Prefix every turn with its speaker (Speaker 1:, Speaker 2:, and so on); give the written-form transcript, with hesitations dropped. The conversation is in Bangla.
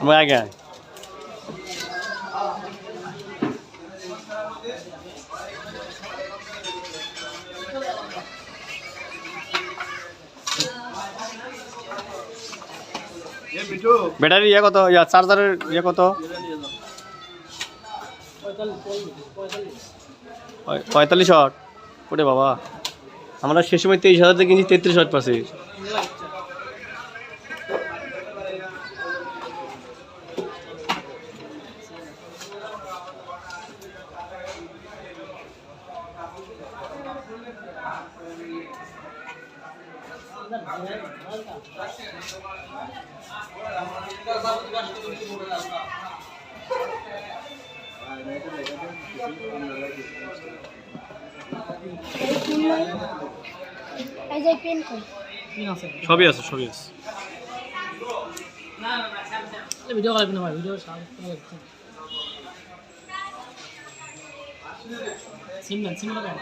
Speaker 1: मैं आ गया ব্যাটারি ইয়ে কত ইয়া চার্জারের ইয়ে কত 45 ওয়াট ওরে বাবা আমরা সেই সময় 23,000 দিয়ে কিনছি 33 ওয়াট পাচ্ছি সবই আছে সবই আছে
Speaker 2: ভিডিও কল না ভিডিও সিম লাগা